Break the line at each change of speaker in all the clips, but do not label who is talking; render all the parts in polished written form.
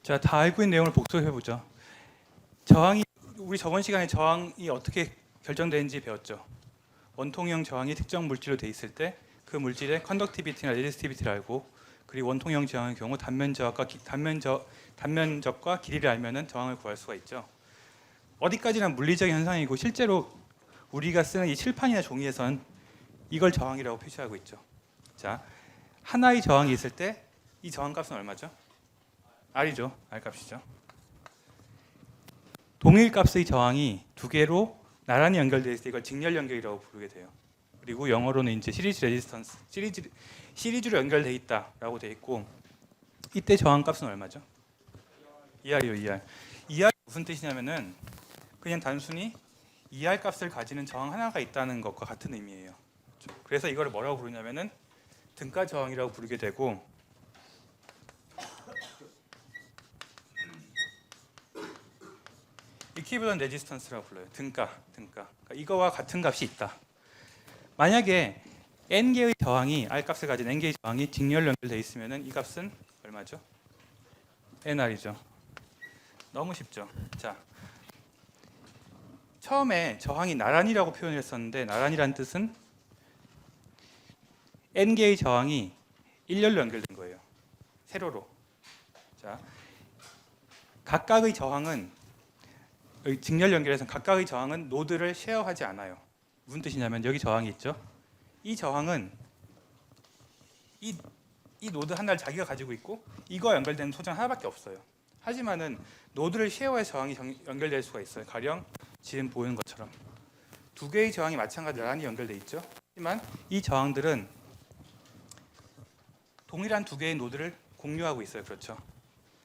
자, 다 알고 있는 내용을 복습해 보죠. 저항이 우리 저번 시간에 저항이 어떻게 결정되는지 배웠죠. 원통형 저항이 특정 물질로 돼 있을 때 그 물질의 컨덕티비티나 레지스티비티를 알고, 그리고 원통형 저항의 경우 단면적과 길이를 알면은 저항을 구할 수가 있죠. 어디까지나 물리적인 현상이고 실제로 우리가 쓰는 이 칠판이나 종이에선 이걸 저항이라고 표시하고 있죠. 자, 하나의 저항이 있을 때 이 저항값은 얼마죠? R이죠. R 값이죠. 동일 값의 저항이 두 개로 나란히 연결되어 있을 때 이걸 직렬 연결이라고 부르게 돼요. 그리고 영어로는 이제 시리즈 레지스턴스, 시리즈로 연결되어 있다라고 되어 있고, 이때 저항값은 얼마죠? ER이요, ER. ER이 무슨 뜻이냐면은 그냥 단순히 ER 값을 가지는 저항 하나가 있다는 것과 같은 의미예요. 그래서 이거를 뭐라고 부르냐면은 등가 저항이라고 부르게 되고, 이퀴벌런트 레지스턴스라고 불러요. 등가. 그러니까 이거와 같은 값이 있다. 만약에 n개의 저항이 R 값을 가진 n개의 저항이 직렬 연결되어 있으면은 이 값은 얼마죠? nR이죠. 너무 쉽죠. 자, 처음에 저항이 나란히라고 표현을 했었는데, 나란히란 뜻은 n개의 저항이 일렬로 연결된 거예요. 세로로. 자, 각각의 저항은 직렬 연결에서 각각의 저항은 노드를 쉐어하지 않아요. 무슨 뜻이냐면 여기 저항이 있죠. 이 저항은 이 노드 하나를 자기가 가지고 있고 이거와 연결되는 소장 하나밖에 없어요. 하지만은 노드를 쉐어해서 저항이 연결될 수가 있어요. 가령 지금 보이는 것처럼 두 개의 저항이 마찬가지로 나란히 연결돼 있죠. 하지만 이 저항들은 동일한 두 개의 노드를 공유하고 있어요. 그렇죠.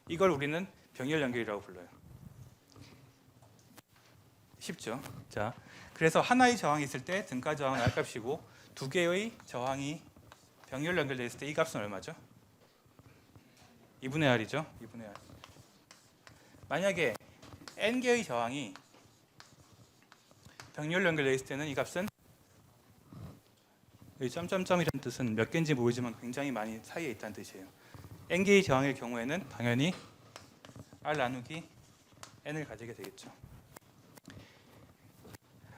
이걸 우리는 병렬 연결이라고 불러요. 쉽죠. 자, 그래서 하나의 저항이 있을 때 등가 저항은 R 값이고 두 개의 저항이 병렬 연결되어 있을 때 이 값은 얼마죠? 2분의 R이죠. 2분의 R. 만약에 n개의 저항이 병렬 연결되어 있을 때는 이 값은, 이 점점점이라는 뜻은 몇 개인지 모르지만 굉장히 많이 사이에 있다는 뜻이에요. n개의 저항의 경우에는 당연히 R 나누기 n을 가지게 되겠죠.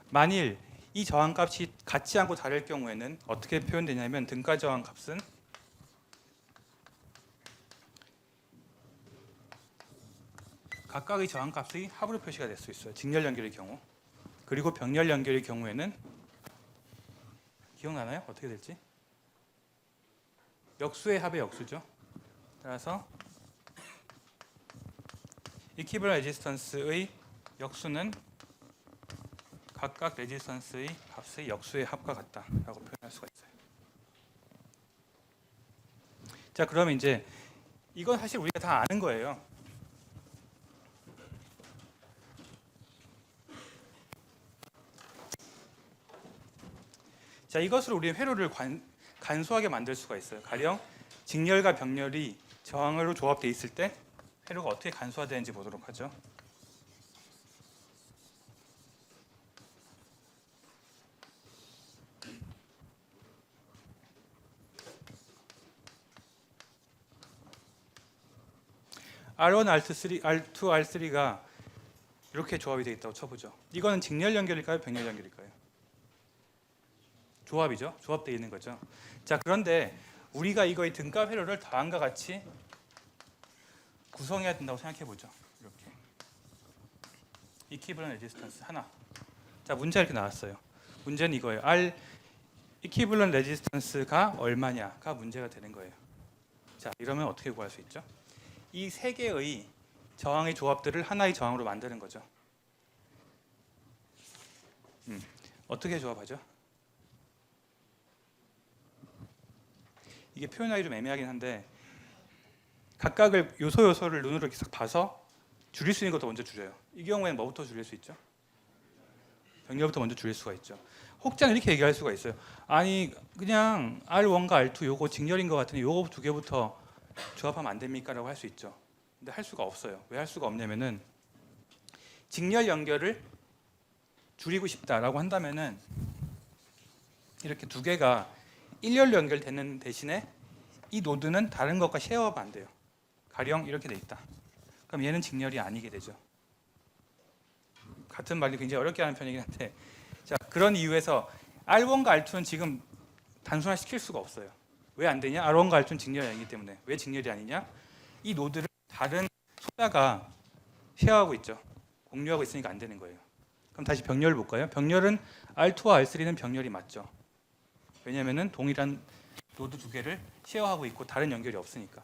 만일 이 저항값이 같지 않고 다를 경우에는 어떻게 표현되냐면 등가 저항값은 각각의 저항값의 합으로 표시가 될 수 있어요. 직렬 연결의 경우. 그리고 병렬 연결의 경우에는 기억나나요? 어떻게 될지? 역수의 합의 역수죠. 따라서 이퀴벌런트 레지스턴스의 역수는 각각 레지스턴스의 값의 역수의 합과 같다라고 표현할 수가 있어요. 자, 그럼 이제 이건 사실 우리가 다 아는 거예요. 자, 이것으로 우리는 회로를 간소하게 만들 수가 있어요. 가령 직렬과 병렬이 저항으로 조합되어 있을 때 회로가 어떻게 간소화되는지 보도록 하죠. R1, R2, R3가 이렇게 조합이 되어 있다고 쳐보죠. 이거는 직렬 연결일까요? 병렬 연결일까요? 조합이죠. 조합되어 있는 거죠. 자, 그런데 우리가 이거의 등가 회로를 다음과 같이 구성해야 된다고 생각해 보죠. 이렇게 이퀴벌런트 레지스턴스 하나. 자, 문제가 이렇게 나왔어요. 문제는 이거예요. R 이퀴벌런트 레지스턴스가 얼마냐가 문제가 되는 거예요. 자, 이러면 어떻게 구할 수 있죠? 이 세 개의 저항의 조합들을 하나의 저항으로 만드는 거죠. 어떻게 조합하죠? 이게 표현하기 좀 애매하긴 한데 각각을 요소를 눈으로 이렇게 싹 봐서 줄일 수 있는 것도 먼저 줄여요. 이 경우에는 뭐부터 줄일 수 있죠? 병렬부터 먼저 줄일 수가 있죠. 혹자는 이렇게 얘기할 수가 있어요. 아니 그냥 R1과 R2 요거 직렬인 것 같으니 요거 두 개부터 조합하면 안 됩니까? 라고 할 수 있죠. 근데 할 수가 없어요. 왜 할 수가 없냐면은 직렬 연결을 줄이고 싶다라고 한다면은 이렇게 두 개가 일렬로 연결되는 대신에 이 노드는 다른 것과 쉐어하면 안 돼요. 가령 이렇게 돼 있다. 그럼 얘는 직렬이 아니게 되죠. 같은 말이 굉장히 어렵게 하는 편이긴 한데, 자, 그런 이유에서 R1과 R2는 지금 단순화시킬 수가 없어요. 왜 안 되냐? R1과 R2는 직렬이 아니기 때문에. 왜 직렬이 아니냐? 이 노드를 다른 소자가 쉐어하고 있죠. 공유하고 있으니까 안 되는 거예요. 그럼 다시 병렬을 볼까요? 병렬은 R2와 R3는 병렬이 맞죠. 왜냐하면 동일한 노드 두 개를 쉐어하고 있고 다른 연결이 없으니까.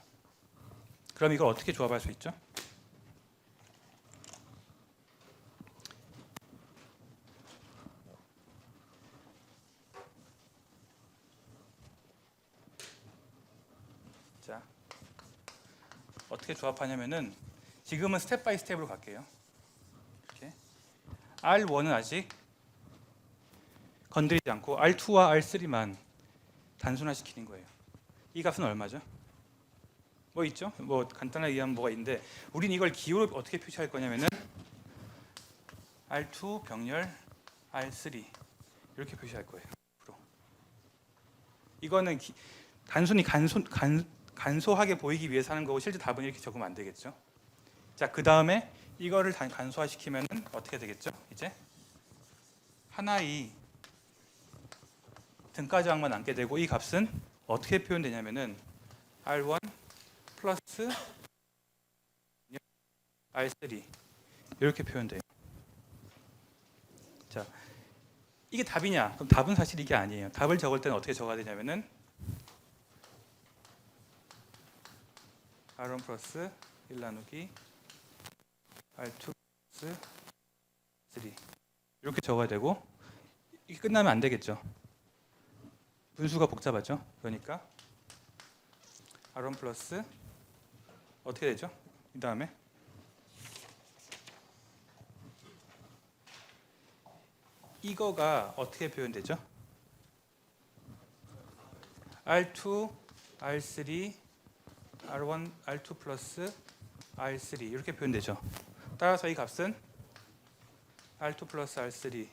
그럼 이걸 어떻게 조합할 수 있죠? 자, 어떻게 조합하냐면은 지금은 스텝 바이 스텝으로 갈게요. 이렇게 R1은 아직 건드리지 않고 R2와 R3만 단순화시키는 거예요. 이 값은 얼마죠? 뭐 있죠? 뭐 간단하게 얘기하면 뭐가 있는데 우린 이걸 기호로 어떻게 표시할 거냐면은 R2 병렬 R3 이렇게 표시할 거예요. 이거는 단순히 간소하게 보이기 위해서 하는 거고 실제 답은 이렇게 적으면 안 되겠죠. 자, 그 다음에 이거를 간소화시키면 어떻게 되겠죠? 이제 하나의 등가 저항만 남게 되고 이 값은 어떻게 표현되냐면은 R1 플러스 R3 이렇게 표현돼요. 자, 이게 답이냐? 그럼 답은 사실 이게 아니에요. 답을 적을 때는 어떻게 적어야 되냐면은 R1 플러스 1 나누기 R2 플러스 3 이렇게 적어야 되고 이게 끝나면 안 되겠죠. 분수가 복잡하죠. 그러니까 R1 플러스 어떻게 되죠? 이 다음에 이거가 어떻게 표현되죠? R2, R3, R1, R2 플러스 R3 이렇게 표현되죠. 따라서 이 값은 R2 플러스 R3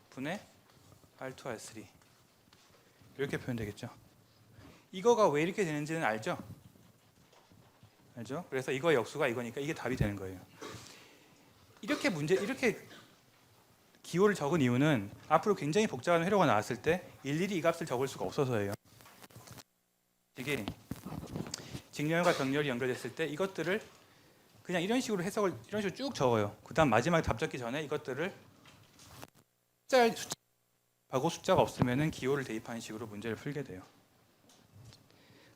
분의 R2, R3 이렇게 표현되겠죠. 이거가 왜 이렇게 되는지는 알죠? 알죠? 그래서 이거의 역수가 이거니까 이게 답이 되는 거예요. 이렇게 기호를 적은 이유는 앞으로 굉장히 복잡한 회로가 나왔을 때 일일이 이 값을 적을 수가 없어서예요. 이게 직렬과 병렬이 연결됐을 때 이것들을 그냥 이런 식으로 해석을 이런 식으로 쭉 적어요. 그다음 마지막에 답 적기 전에 이것들을 숫자하고 숫자가 없으면은 기호를 대입하는 식으로 문제를 풀게 돼요.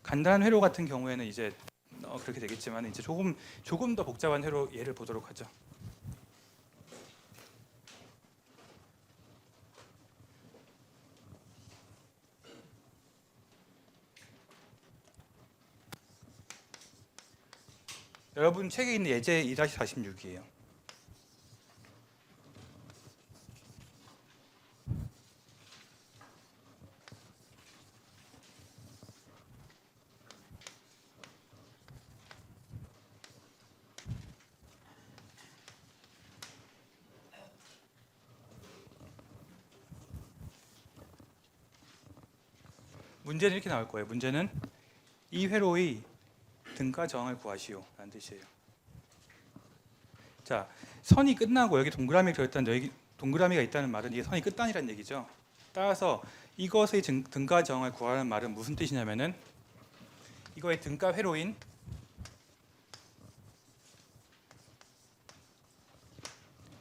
간단한 회로 같은 경우에는 이제 그렇게 되겠지만 이제 조금 더 복잡한 회로 예를 보도록 하죠. 여러분 책에 있는 예제 2-46이에요. 문제는 이렇게 나올 거예요. 문제는 이 회로의 등가 저항을 구하시오 라는 뜻이에요. 자, 선이 끝나고 여기 동그라미 그렸다는 여기 동그라미가 있다는 말은 이게 선이 끝단이라는 얘기죠. 따라서 이것의 등가 저항을 구하라는 말은 무슨 뜻이냐면은 이거의 등가 회로인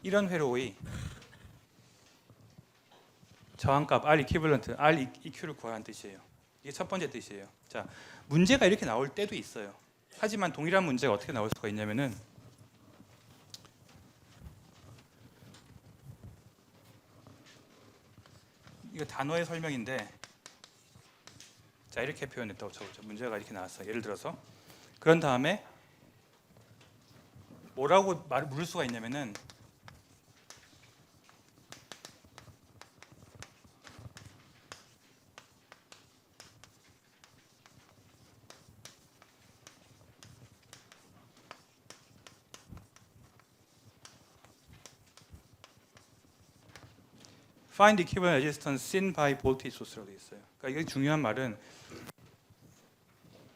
이런 회로의 저항값 R 이퀴벌런트 R EQ를 구하라는 뜻이에요. 이게 첫 번째 뜻이에요. 자, 문제가 이렇게 나올 때도 있어요. 하지만 동일한 문제가 어떻게 나올 수가 있냐면은 이거 단어의 설명인데 자 이렇게 표현했다고 쳐보죠. 문제가 이렇게 나왔어요. 예를 들어서 그런 다음에 뭐라고 물을 수가 있냐면은 Find the equivalent resistance seen by voltage source라고 되어 있어요. 그러니까 이게 중요한 말은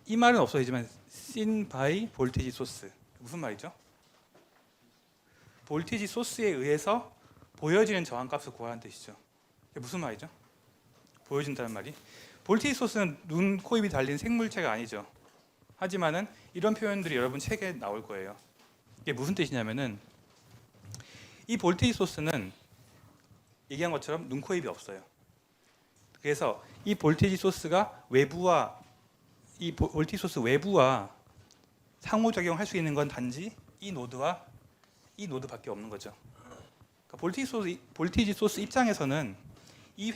이 말은 없어지지만 seen by voltage source 무슨 말이죠? 볼티지 소스에 의해서 보여지는 저항값을 구하라는 뜻이죠. 이게 무슨 말이죠? 보여진다는 말이. 볼티지 소스는 눈, 코, 입이 달린 생물체가 아니죠. 하지만은 이런 표현들이 여러분 책에 나올 거예요. 이게 무슨 뜻이냐면은 이 볼티지 소스는 얘기한 것처럼 눈, 코, 입이 없어요. 그래서 이 볼티지 소스가 볼티지 소스 외부와 상호작용할 수 있는 건 단지 이 노드와 이 노드밖에 없는 거죠. 그러니까 볼티지 소스 입장에서는 이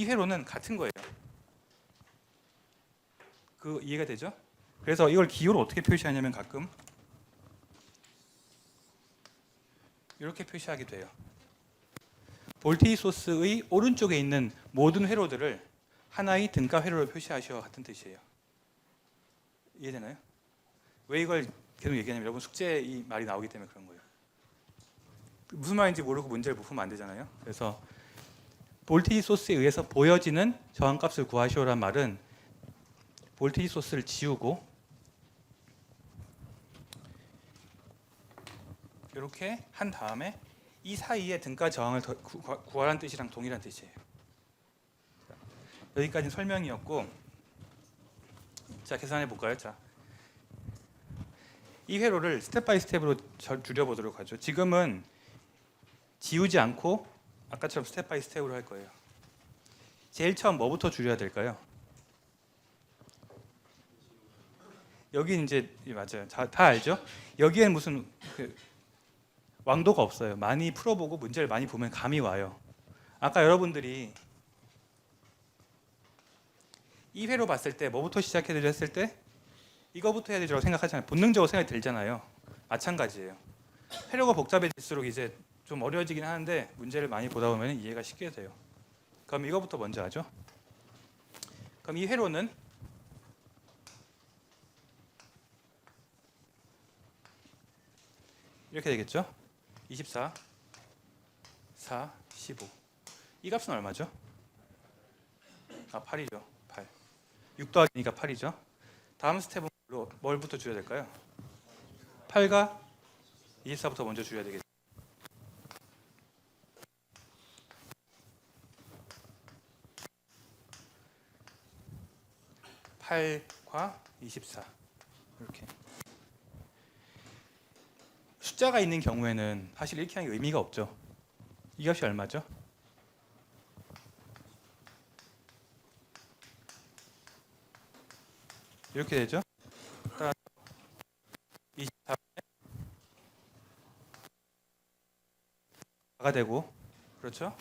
회로는 같은 거예요. 그 이해가 되죠? 그래서 이걸 기호로 어떻게 표시하냐면 가끔 이렇게 표시하게 돼요. 볼티지 소스의 오른쪽에 있는 모든 회로들을 하나의 등가 회로로 표시하시오 같은 뜻이에요. 이해되나요? 왜 이걸 계속 얘기하냐면 여러분 숙제 이 말이 나오기 때문에 그런 거예요. 무슨 말인지 모르고 문제를 못 풀면 안 되잖아요. 그래서 볼티지 소스에 의해서 보여지는 저항값을 구하시오란 말은 볼티지 소스를 지우고 이렇게 한 다음에 이 사이에 등가 저항을 구하라는 뜻이랑 동일한 뜻이에요. 여기까지는 설명이었고, 자 계산해 볼까요? 자, 이 회로를 스텝 바이 스텝으로 줄여보도록 하죠. 지금은 지우지 않고 아까처럼 스텝 바이 스텝으로 할 거예요. 제일 처음 뭐부터 줄여야 될까요? 여기 이제 맞아요. 다 알죠? 여기에는 무슨 왕도가 없어요. 많이 풀어보고 문제를 많이 보면 감이 와요. 아까 여러분들이 이 회로 봤을 때 뭐부터 시작해야 되죠 했을 때 이거부터 해야 되죠 생각하잖아요. 본능적으로 생각이 들잖아요. 마찬가지예요. 회로가 복잡해질수록 이제 좀 어려워지긴 하는데 문제를 많이 보다 보면 이해가 쉽게 돼요. 그럼 이거부터 먼저 하죠. 그럼 이 회로는 이렇게 되겠죠. 24, 4, 15. 이 값은 얼마죠? 8이죠. 8. 6 더하기니까 8이죠. 다음 스텝은 뭘부터 줄여야 될까요? 8과 24부터 먼저 줄여야 되겠죠. 8과 24 이렇게. 숫자가 있는 경우에는 사실 이렇게 하는 게 의미가 없죠. 이 값이 얼마죠? 이렇게 되죠. 24가 되고 그렇죠?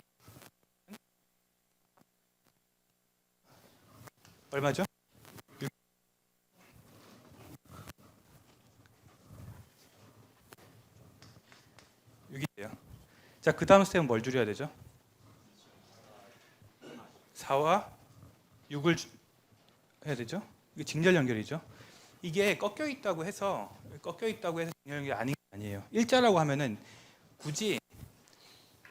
얼마죠? 6이에요. 자, 그 다음 스텝은 뭘 줄여야 되죠? 4와 6을 해야 되죠? 이게 직렬 연결이죠. 이게 꺾여 있다고 해서 직렬 연결이 아니에요. 일자라고 하면은 굳이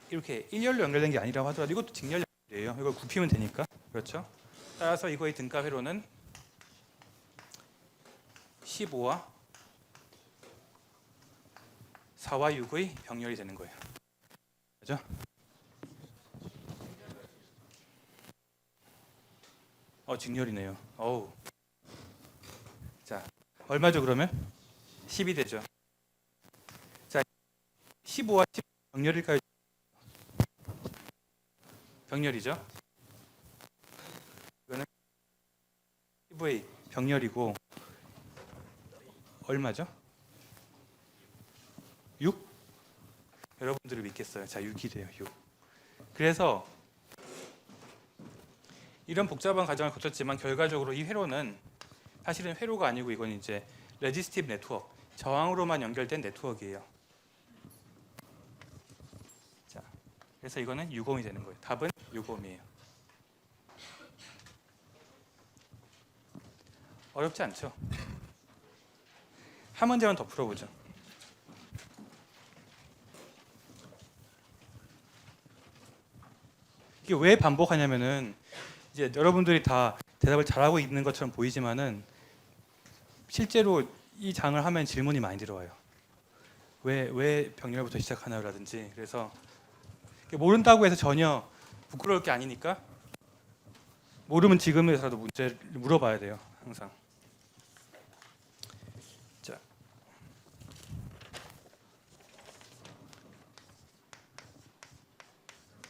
이렇게 일렬로 연결된 게 아니라고 하더라도 이것도 직렬 연결이에요. 이걸 굽히면 되니까. 그렇죠? 따라서 이거의 등가 회로는 15와 4와 6의 병렬이 되는 거예요. 그죠? 직렬이네요. 어우. 자, 얼마죠 그러면? 10이 되죠. 자, 15와 10 병렬일까요? 병렬이죠. 이거는 15의 병렬이고 얼마죠? 6? 여러분들을 믿겠어요. 자, 6이 돼요. 6. 그래서 이런 복잡한 과정을 거쳤지만 결과적으로 이 회로는 사실은 회로가 아니고 이건 이제 레지스티브 네트워크, 저항으로만 연결된 네트워크예요. 자, 그래서 이거는 6옴이 되는 거예요. 답은 6옴이에요. 어렵지 않죠? 한 문제만 더 풀어보죠. 이게 왜 반복하냐면은 이제 여러분들이 다 대답을 잘하고 있는 것처럼 보이지만은 실제로 이 장을 하면 질문이 많이 들어와요. 왜 병렬부터 시작하나요? 라든지. 그래서 모른다고 해서 전혀 부끄러울 게 아니니까 모르면 지금에서라도 문제를 물어봐야 돼요. 항상. 자,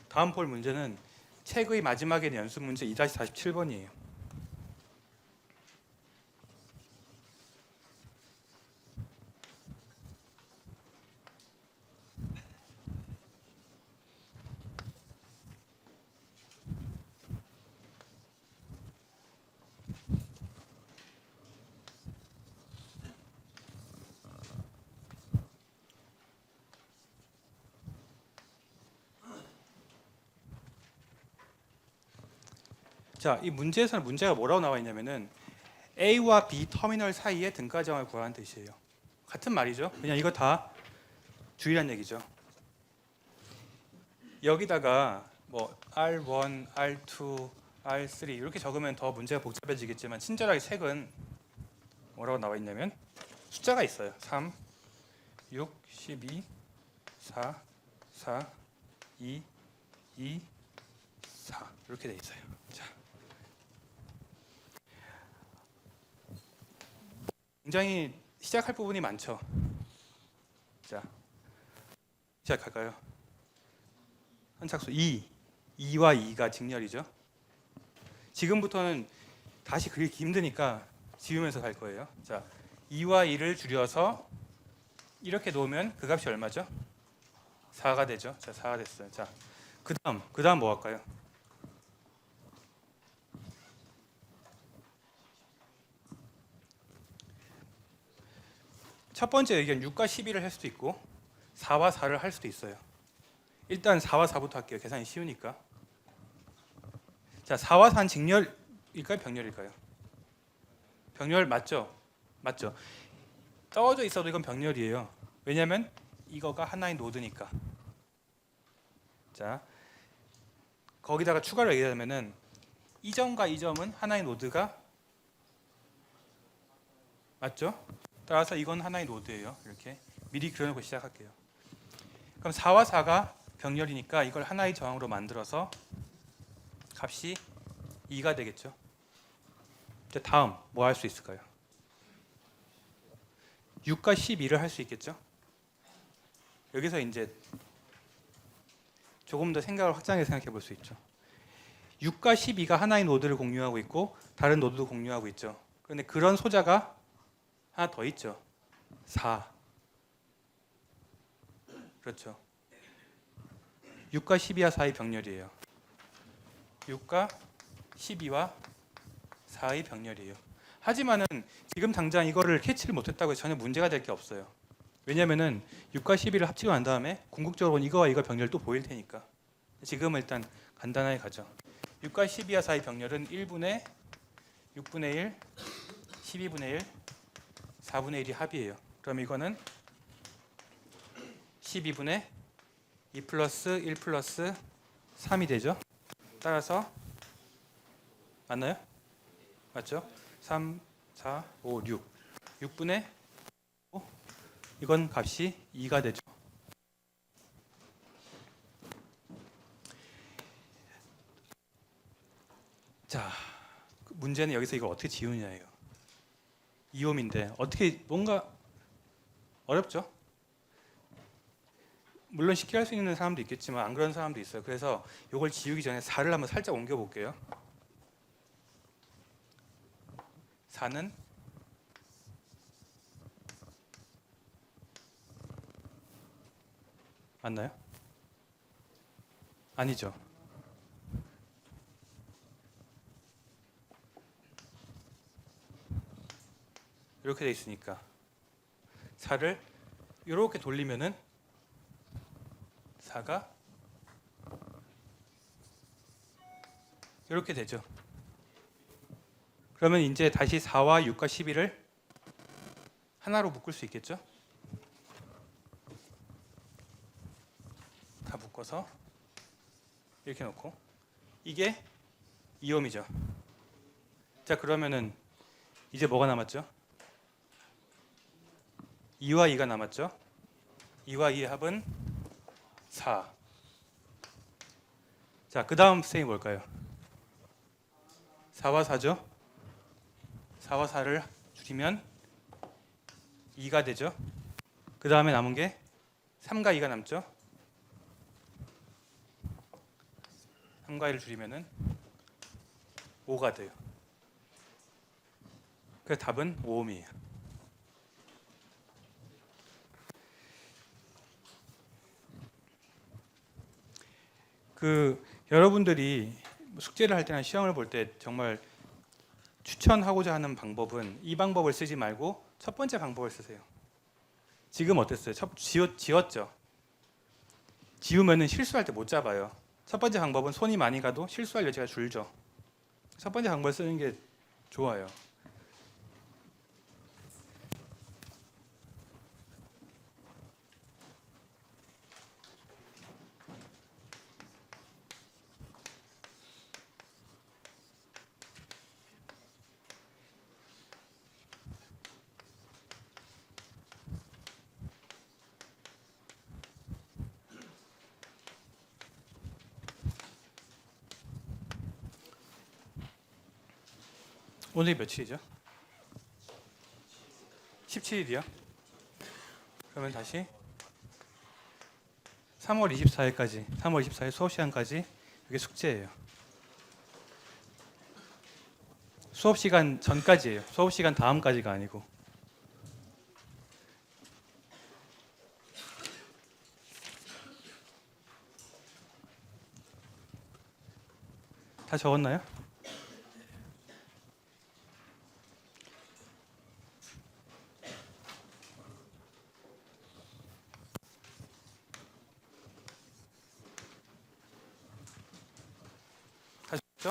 다음 볼 문제는 책의 마지막에 있는 연습 문제 2-47번이에요. 자, 이 문제에서는 문제가 뭐라고 나와 있냐면은 A와 B 터미널 사이의 등가정을 구하라는 뜻이에요. 같은 말이죠. 그냥 이거 다 주의란 얘기죠. 여기다가 뭐 R1, R2, R3 이렇게 적으면 더 문제가 복잡해지겠지만 친절하게 책은 뭐라고 나와 있냐면 숫자가 있어요. 3, 6, 12, 4, 4, 2, 2, 4 이렇게 돼 있어요. 자, 굉장히 시작할 부분이 많죠. 자, 시작할까요? 선착수 2와 2가 직렬이죠. 지금부터는 다시 그리기 힘드니까 지우면서 갈 거예요. 자, 2와 2를 줄여서 이렇게 놓으면 그 값이 얼마죠? 4가 되죠. 자, 4가 됐어요. 자, 그다음 뭐 할까요? 첫 번째 의견 6과 12를 할 수도 있고 4와 4를 할 수도 있어요. 일단 4와 4부터 할게요. 계산이 쉬우니까. 자, 4와 4는 직렬일까요? 병렬일까요? 병렬 맞죠? 맞죠? 떨어져 있어도 이건 병렬이에요. 왜냐하면 이거가 하나의 노드니까. 자, 거기다가 추가로 얘기하면은 이 점과 이 점은 하나의 노드가 맞죠? 따라서 이건 하나의 노드예요. 이렇게 미리 그려놓고 시작할게요. 그럼 4와 4가 병렬이니까 이걸 하나의 저항으로 만들어서 값이 2가 되겠죠. 이제 다음 뭐 할 수 있을까요? 6과 12를 할 수 있겠죠. 여기서 이제 조금 더 생각을 확장해서 생각해 볼 수 있죠. 6과 12가 하나의 노드를 공유하고 있고 다른 노드도 공유하고 있죠. 그런데 그런 소자가 하나 더 있죠. 4. 그렇죠. 6과 12와 4의 병렬이에요. 6과 12와 4의 병렬이에요. 하지만은 지금 당장 이거를 캐치를 못했다고 해서 전혀 문제가 될 게 없어요. 왜냐면은 6과 12를 합치고 난 다음에 궁극적으로는 이거와 이거 병렬 또 보일 테니까. 지금은 일단 간단하게 가죠. 6과 12와 4의 병렬은 1분의 6분의 1, 12분의 1, 4분의 1이 합이에요. 그럼 이거는 12분의 2 플러스 1 플러스 3이 되죠. 따라서 맞나요? 맞죠? 3, 4, 5, 6. 6분의 5. 이건 값이 2가 되죠. 자, 문제는 여기서 이걸 어떻게 지우냐예요. 2옴인데 어떻게 뭔가 어렵죠? 물론 쉽게 할 수 있는 사람도 있겠지만 안 그런 사람도 있어요. 그래서 이걸 지우기 전에 4를 한번 살짝 옮겨 볼게요. 4는 맞나요? 아니죠. 이렇게 돼 있으니까 4를 이렇게 돌리면은 4가 이렇게 되죠. 그러면 이제 다시 4와 6과 12를 하나로 묶을 수 있겠죠? 다 묶어서 이렇게 놓고 이게 2옴이죠. 자, 그러면은 이제 뭐가 남았죠? 2와 2가 남았죠. 2와 2의 합은 4. 자, 그 다음 스텝이 뭘까요? 4와 4죠. 4와 4를 줄이면 2가 되죠. 그 다음에 남은 게 3과 2가 남죠. 3과 2를 줄이면 5가 돼요. 그래서 답은 5옴이에요. 여러분들이 숙제를 할 때나 시험을 볼 때 정말 추천하고자 하는 방법은 이 방법을 쓰지 말고 첫 번째 방법을 쓰세요. 지금 어땠어요? 지웠죠? 지우면은 실수할 때 못 잡아요. 첫 번째 방법은 손이 많이 가도 실수할 여지가 줄죠. 첫 번째 방법을 쓰는 게 좋아요. 오늘이 며칠이죠? 17일이요? 그러면 다시 3월 24일까지, 3월 24일 수업 시간까지 이게 숙제예요. 수업 시간 전까지예요. 수업 시간 다음까지가 아니고. 다 적었나요? 다 적었죠?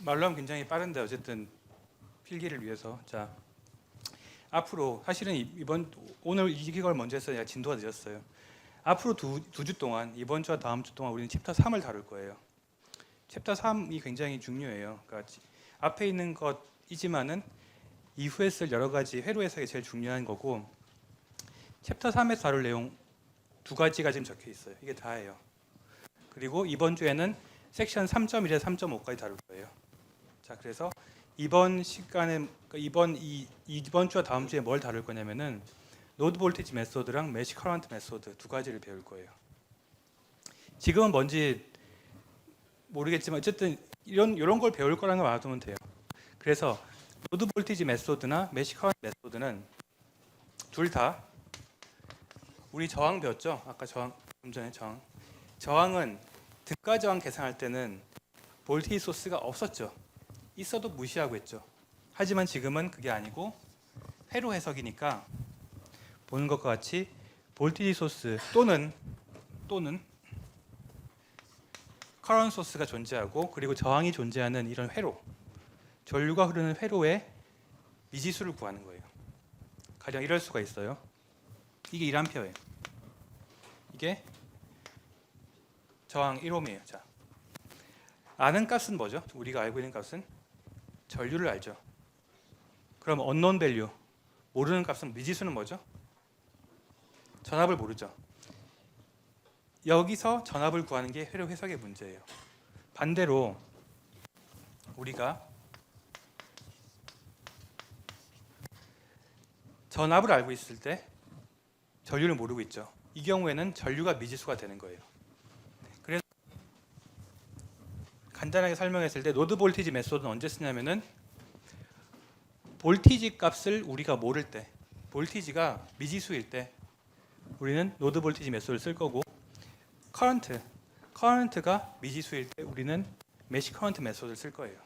말로 하면 굉장히 빠른데 어쨌든 필기를 위해서. 자, 앞으로 사실은 오늘 이걸 먼저 해서 제가 진도가 늦었어요. 앞으로 두 주 동안, 이번 주와 다음 주 동안 우리는 챕터 3을 다룰 거예요. 챕터 3이 굉장히 중요해요. 그러니까 앞에 있는 것이지만은 이후에 쓸 여러 가지 회로 해석이 제일 중요한 거고, 챕터 3에서 다룰 내용 두 가지가 지금 적혀 있어요. 이게 다예요. 그리고 이번 주에는 섹션 3.1에서 3.5까지 다룰 거예요. 자, 그래서 이번 시간에 이번 주와 다음 주에 뭘 다룰 거냐면은 노드 볼티지 메소드랑 매시 커런트 메소드 두 가지를 배울 거예요. 지금은 뭔지 모르겠지만 어쨌든 이런 걸 배울 거라는 걸 알아두면 돼요. 그래서 노드 볼티지 메소드나 매시 커런트 메소드는 둘 다 우리 저항 배웠죠? 아까 좀 전에 저항은 등가 저항 계산할 때는 볼티지 소스가 없었죠. 있어도 무시하고 했죠. 하지만 지금은 그게 아니고 회로 해석이니까 보는 것과 같이 볼티지 소스 또는 커런 소스가 존재하고 그리고 저항이 존재하는 이런 회로, 전류가 흐르는 회로의 미지수를 구하는 거예요. 가령 이럴 수가 있어요. 이게 1A예요. 이게 저항 1옴이에요. 자, 아는 값은 뭐죠? 우리가 알고 있는 값은 전류를 알죠. 그럼 unknown value, 모르는 값은 미지수는 뭐죠? 전압을 모르죠. 여기서 전압을 구하는 게 회로 해석의 문제예요. 반대로 우리가 전압을 알고 있을 때 전류를 모르고 있죠. 이 경우에는 전류가 미지수가 되는 거예요. 그래서 간단하게 설명했을 때 노드 볼티지 메소드는 언제 쓰냐면은 볼티지 값을 우리가 모를 때, 볼티지가 미지수일 때 우리는 노드 볼티지 메소드를 쓸 거고, 커런트가 미지수일 때 우리는 메시 커런트 메소드를 쓸 거예요.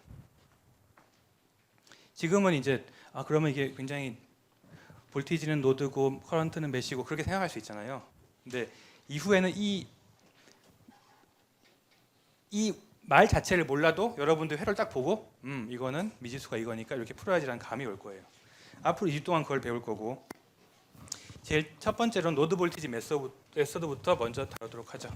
지금은 이제 그러면 이게 굉장히 볼티지는 노드고 커런트는 메시고 그렇게 생각할 수 있잖아요. 근데 이후에는 이 말 자체를 몰라도 여러분들 회를 딱 보고 이거는 미지수가 이거니까 이렇게 풀어야지라는 감이 올 거예요. 앞으로 2주 동안 그걸 배울 거고, 제일 첫 번째로 노드 볼티지 메소드부터 먼저 다루도록 하죠.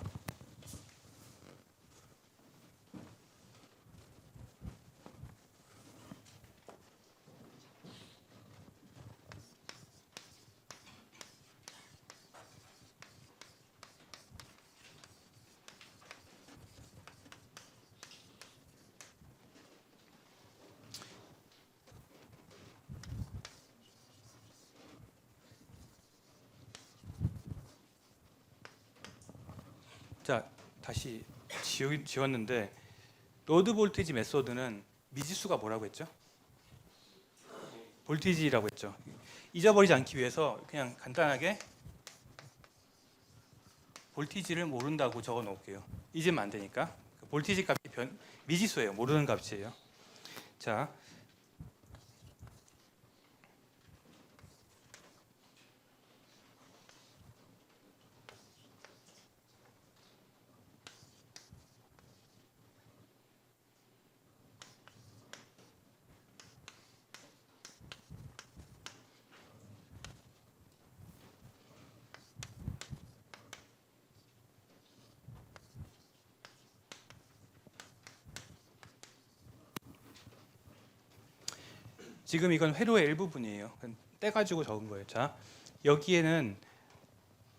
자, 다시 지웠는데 노드 볼티지 메소드는 미지수가 뭐라고 했죠? 볼티지라고 했죠. 잊어버리지 않기 위해서 그냥 간단하게 볼티지를 모른다고 적어 놓을게요. 잊으면 안 되니까. 볼티지 값이 미지수예요. 모르는 값이에요. 자, 지금 이건 회로의 일부분이에요. 떼가지고 적은 거예요. 자, 여기에는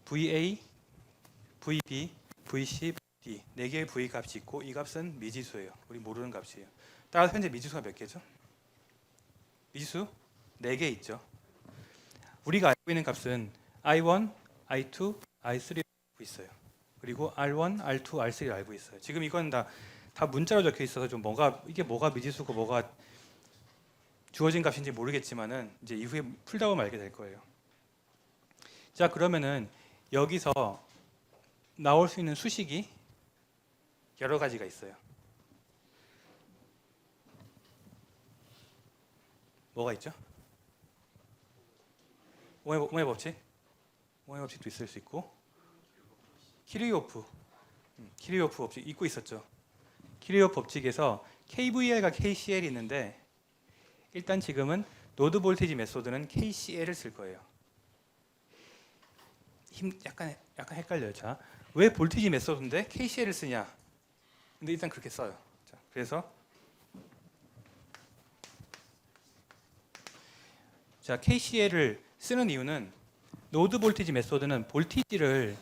VA, VB, VC, D 네 개의 V 값이 있고 이 값은 미지수예요. 우리 모르는 값이에요. 따라서 현재 미지수가 몇 개죠? 미지수 4개 있죠. 우리가 알고 있는 값은 I1, I2, I3를 알고 있어요. 그리고 R1, R2, R3를 알고 있어요. 지금 이건 다 문자로 적혀 있어서 좀 이게 뭐가 미지수고 뭐가 주어진 값인지 모르겠지만은 이제 이후에 풀다 보면 알게 될 거예요. 자, 그러면은 여기서 나올 수 있는 수식이 여러 가지가 있어요. 뭐가 있죠? 오의 법칙? 오의 법칙도 있을 수 있고, 키르요프 법칙 잊고 있었죠. 키르요프 법칙에서 KVL과 KCL이 있는데 일단 지금은 노드 볼티지 메소드는 KCL을 쓸 거예요. 약간 헷갈려요. 자, 왜 볼티지 메소드인데 KCL을 쓰냐? 근데 일단 그렇게 써요. 자, 그래서 자, KCL을 쓰는 이유는 노드 볼티지 메소드는 볼티지를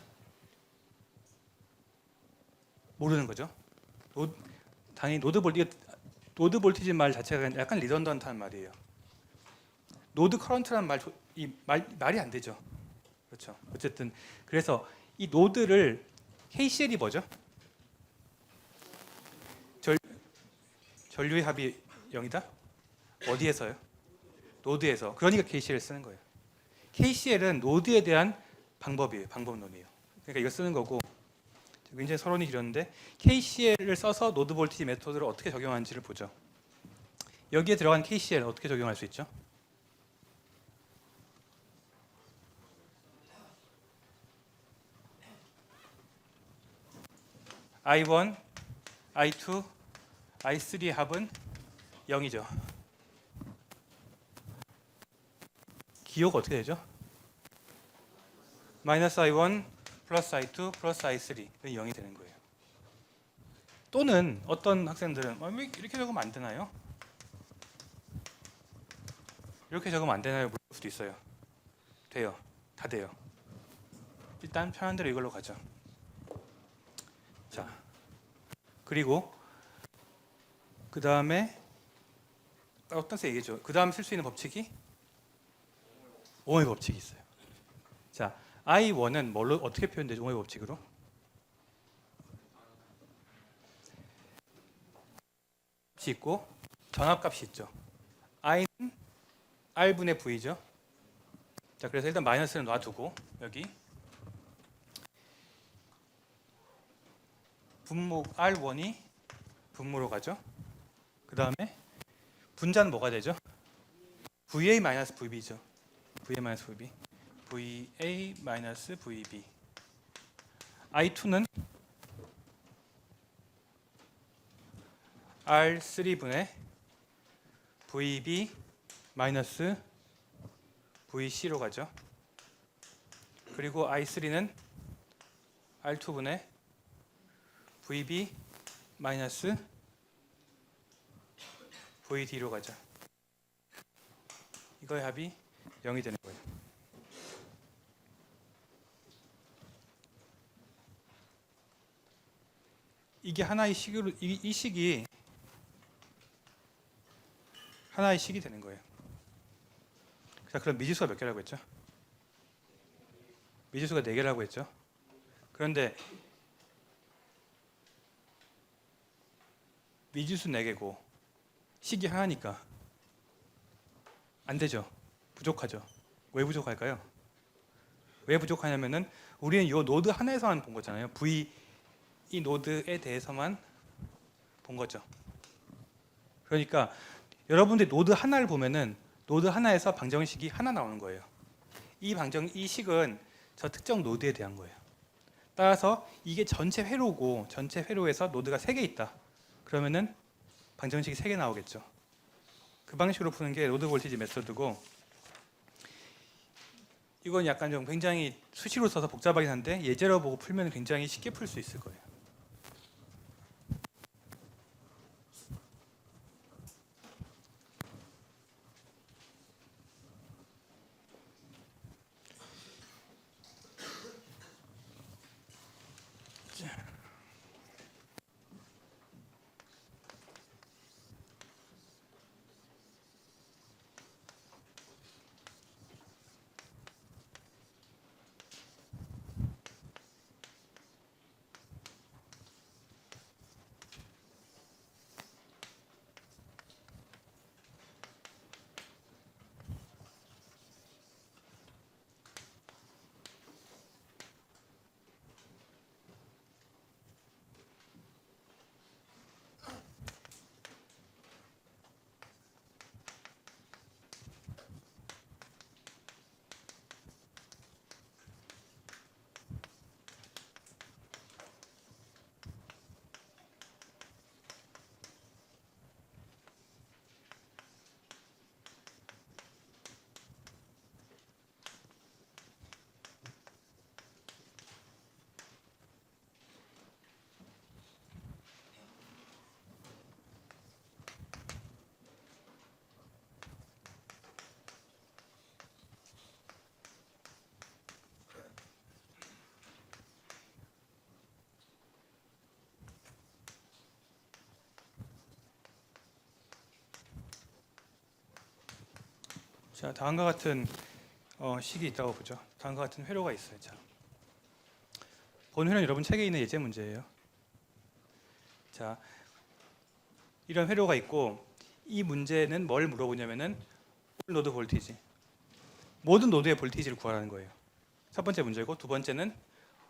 모르는 거죠. 당연히 노드 볼티지 말 자체가 약간 리던던트한 말이에요. 노드 커런트란 말이 안 되죠. 그렇죠. 어쨌든 그래서 이 노드를 KCL이 뭐죠? 전류의 합이 0이다? 어디에서요? 노드에서. 그러니까 KCL을 쓰는 거예요. KCL은 노드에 대한 방법이에요. 방법론이에요. 그러니까 이거 쓰는 거고 굉장히 서론이 길었는데 KCL을 써서 노드 볼티지 메소드를 어떻게 적용하는지를 보죠. 여기에 들어간 KCL 어떻게 적용할 수 있죠? I1, I2, I3 합은 0이죠. 기호가 어떻게 되죠? 마이너스 I1 플러스 I2 플러스 I3 그게 0이 되는 거예요. 또는 어떤 학생들은 이렇게 적으면 안 되나요? 이렇게 적으면 안 되나요? 물을 수도 있어요. 돼요. 다 돼요. 일단 편한 대로 이걸로 가죠. 자, 그리고 그 다음에 어떤 세 얘기죠. 그 다음 쓸 수 있는 법칙이 옹호의 법칙이 있어요. 자, I1은 뭘로 어떻게 표현되죠? 옹호의 법칙으로? 값이 있고 전압값이 있죠. I는 R분의 V죠. 자, 그래서 일단 마이너스는 놔두고 여기 분모 R1이 분모로 가죠. 그 다음에 분자는 뭐가 되죠? VA-VB죠. VA-VB. VA-VB. I2는 R3분의 VB 마이너스 VC로 가죠. 그리고 I3는 R2분의 VB 마이너스 VD로 가죠. 이거의 합이 0이 되는 거예요. 이게 하나의 식으로 이 식이 하나의 식이 되는 거예요. 자, 그럼 미지수가 몇 개라고 했죠? 미지수가 4개라고 했죠. 그런데 미지수 4개고 식이 하나니까 안 되죠. 부족하죠. 왜 부족할까요? 왜 부족하냐면은 우리는 이 노드 하나에서만 본 거잖아요. 이 노드에 대해서만 본 거죠. 그러니까 여러분들이 노드 하나를 보면은 노드 하나에서 방정식이 하나 나오는 거예요. 이 식은 저 특정 노드에 대한 거예요. 따라서 이게 전체 회로고 전체 회로에서 노드가 3개 있다. 그러면은 방정식이 3개 나오겠죠. 그 방식으로 푸는 게 로드 볼티지 메소드고, 이건 약간 좀 굉장히 수식으로 써서 복잡하긴 한데 예제로 보고 풀면 굉장히 쉽게 풀 수 있을 거예요. 자, 다음과 같은 식이 있다고 보죠. 다음과 같은 회로가 있어요. 자, 본 회로는 여러분 책에 있는 예제 문제예요. 자, 이런 회로가 있고 이 문제는 뭘 물어보냐면은 노드 볼티지, 모든 노드의 볼티지를 구하라는 거예요. 첫 번째 문제고, 두 번째는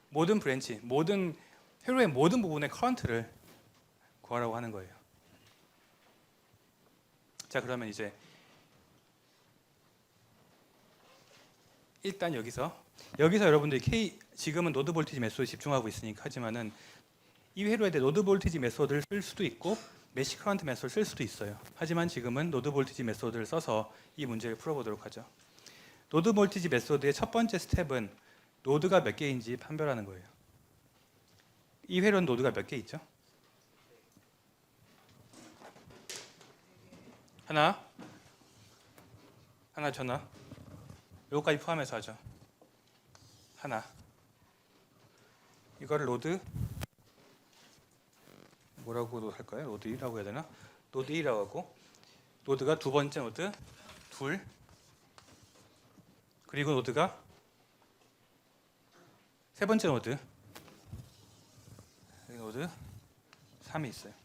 모든 브랜치, 모든 회로의 모든 부분의 커런트를 구하라고 하는 거예요. 자, 그러면 이제 일단 여기서 여러분들이 지금은 노드 볼티지 메소드 집중하고 있으니까 하지만은 이 회로에 대해 노드 볼티지 메소드를 쓸 수도 있고 메시 커런트 메소드를 쓸 수도 있어요. 하지만 지금은 노드 볼티지 메소드를 써서 이 문제를 풀어보도록 하죠. 노드 볼티지 메소드의 첫 번째 스텝은 노드가 몇 개인지 판별하는 거예요. 이 회로는 노드가 몇 개 있죠? 하나, 전화. 요거까지 포함해서 하죠. 하나. 이거를 노드 뭐라고 할까요? 노드 1이라고 해야 되나? 노드 1이라고 하고 노드가 두 번째 노드 둘, 그리고 노드가 세 번째 노드, 여기 노드 3이 있어요.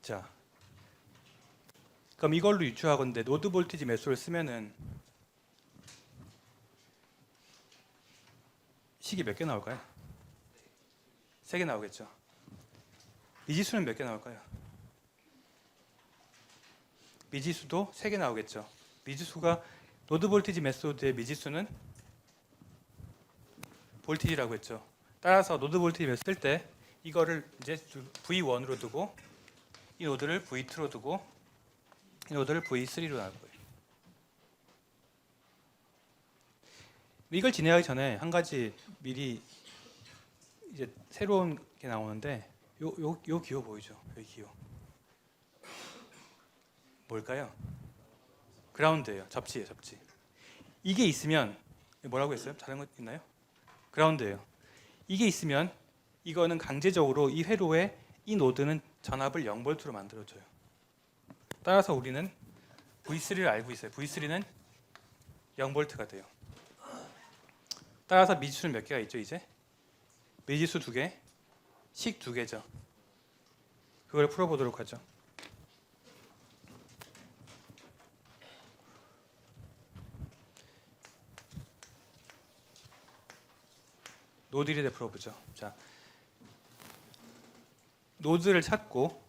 자, 그럼 이걸로 유추하건대 노드 볼티지 매수를 쓰면은 식이 몇 개 나올까요? 3개 나오겠죠. 미지수는 몇 개 나올까요? 미지수도 3개 나오겠죠. 미지수가 노드 볼티지 메소드의 미지수는 볼티지라고 했죠. 따라서 노드 볼티지 메소드 쓸 때 이거를 이제 V1으로 두고 이 노드를 V2로 두고 이 노드를 V3로 나올 거예요. 이걸 진행하기 전에 한 가지 미리 이제 새로운 게 나오는데 요 기호 보이죠? 여기 기호. 뭘까요? 그라운드예요. 접지예요, 접지. 이게 있으면 뭐라고 했어요? 다른 거 있나요? 그라운드예요. 이게 있으면 이거는 강제적으로 이 회로에 이 노드는 전압을 0V로 만들어줘요. 따라서 우리는 V3를 알고 있어요. V3는 0V가 돼요. 따라서 미지수는 몇 개가 있죠, 이제? 미지수 2개, 식 2개죠. 그걸 풀어보도록 하죠. 노드 1에 대해 풀어보죠. 자, 노드를 찾고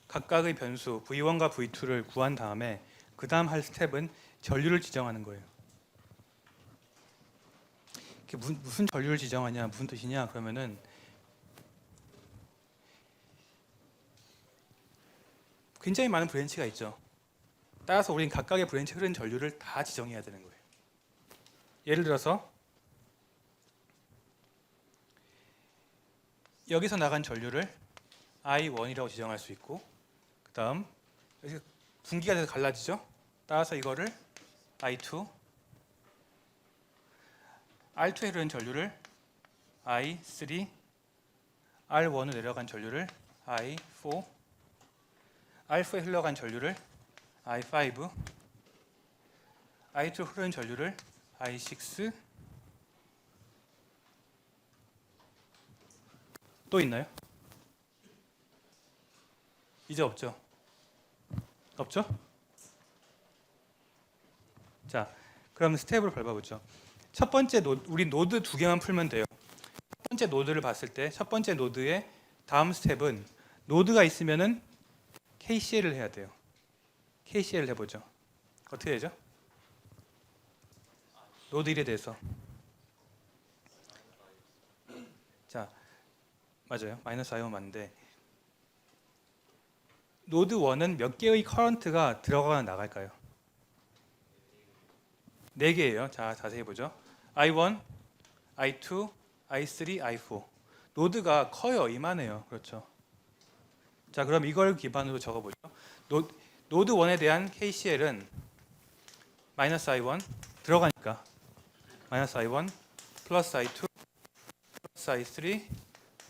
각각의 변수 V1과 V2를 구한 다음에 그 다음 할 스텝은 전류를 지정하는 거예요. 무슨 전류를 지정하냐, 무슨 뜻이냐 그러면은 굉장히 많은 브랜치가 있죠. 따라서 우리는 각각의 브랜치 흐르는 전류를 다 지정해야 되는 거예요. 예를 들어서 여기서 나간 전류를 I1이라고 지정할 수 있고, 그 다음 여기서 분기가 돼서 갈라지죠. 따라서 이거를 I2, R2에 흐르는 전류를 I3, R1으로 내려간 전류를 I4, R4에 흘러간 전류를 I5, I2로 흐르는 전류를 I6. 또 있나요? 이제 없죠? 없죠? 자, 그럼 스텝을 밟아보죠. 첫 번째 우리 노드 2개만 풀면 돼요. 첫 번째 노드를 봤을 때 첫 번째 노드의 다음 스텝은 노드가 있으면은 KCL을 해야 돼요. KCL을 해보죠. 어떻게 되죠? 노드 1에 대해서. 자, 맞아요. 마이너스 I1 맞는데 노드 1은 몇 개의 커런트가 들어가거나 나갈까요? 4개예요. 자, 자세히 보죠. I1, I2, I3, I4. 노드가 커요. 이만해요. 그렇죠. 자, 그럼 이걸 기반으로 적어보죠. 노드 1에 대한 KCL은 마이너스 I1 들어가니까 마이너스 I1 플러스 I2 플러스 I3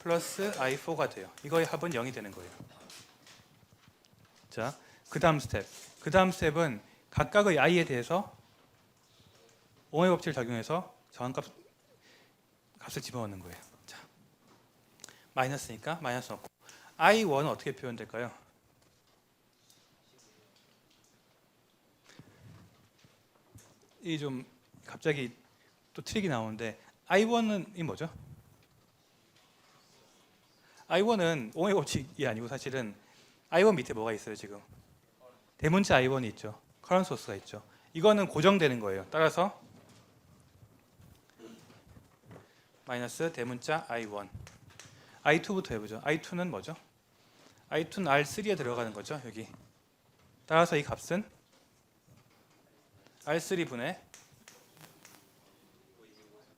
플러스 I4가 돼요. 이거의 합은 0이 되는 거예요. 자, 그 다음 스텝. 그 다음 스텝은 각각의 I에 대해서 옹의 법칙을 적용해서 저항값을 집어넣는 거예요. 자, 마이너스니까 마이너스 넣고 I1은 어떻게 표현될까요? 이 좀 갑자기 또 트릭이 나오는데 I1은 이 뭐죠? I1은 옹의 법칙이 아니고 사실은 I1 밑에 뭐가 있어요 지금? 대문자 I1이 있죠. 커런트 소스가 있죠. 이거는 고정되는 거예요. 따라서 마이너스 대문자 I1. I2부터 해보죠. I2는 뭐죠? I2는 R3에 들어가는 거죠. 여기. 따라서 이 값은 R3분의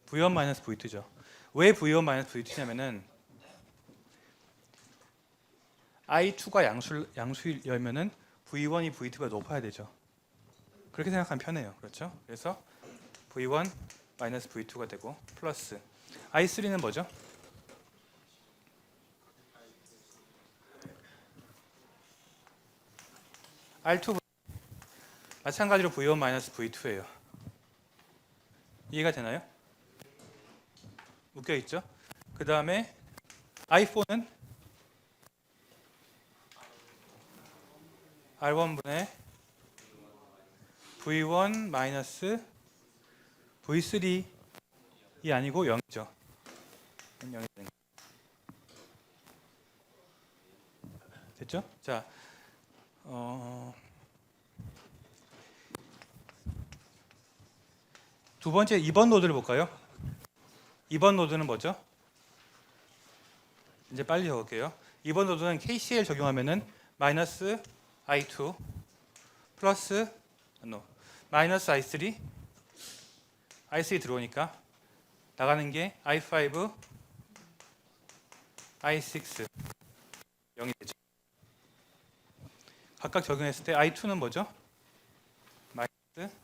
V1 마이너스 V2죠. 왜 V1 마이너스 V2냐면은 I2가 양수이려면은 V1이 V2가 높아야 되죠. 그렇게 생각하면 편해요. 그렇죠? 그래서 V1 마이너스 V2가 되고 플러스 I3는 뭐죠? R2 마찬가지로 V1 마이너스 V2예요. 이해가 되나요? 묶여 있죠? 그 다음에 I4는 R1분의 V1 마이너스 V3이 아니고 0이죠. 0이 되는 됐죠? 자, 두 번째 2번 노드를 볼까요? 2번 노드는 뭐죠? 이제 빨리 적을게요. 2번 노드는 KCL 적용하면은 마이너스 I2 플러스 마이너스 I3 들어오니까 나가는 게 I5 I6 0이 되죠. 각각 적용했을 때 I2는 뭐죠? 마이너스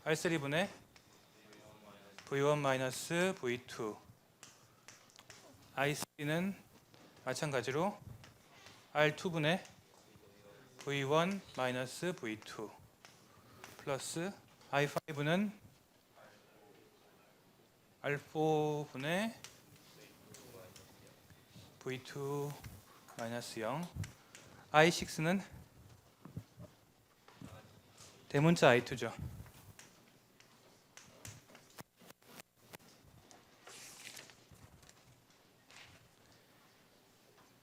R3분의 V1 마이너스 V2 I3는 마찬가지로 R2분의 V1 마이너스 V2 플러스 I5는 R4분의 V2 마이너스 0 I6는 대문자 I2죠.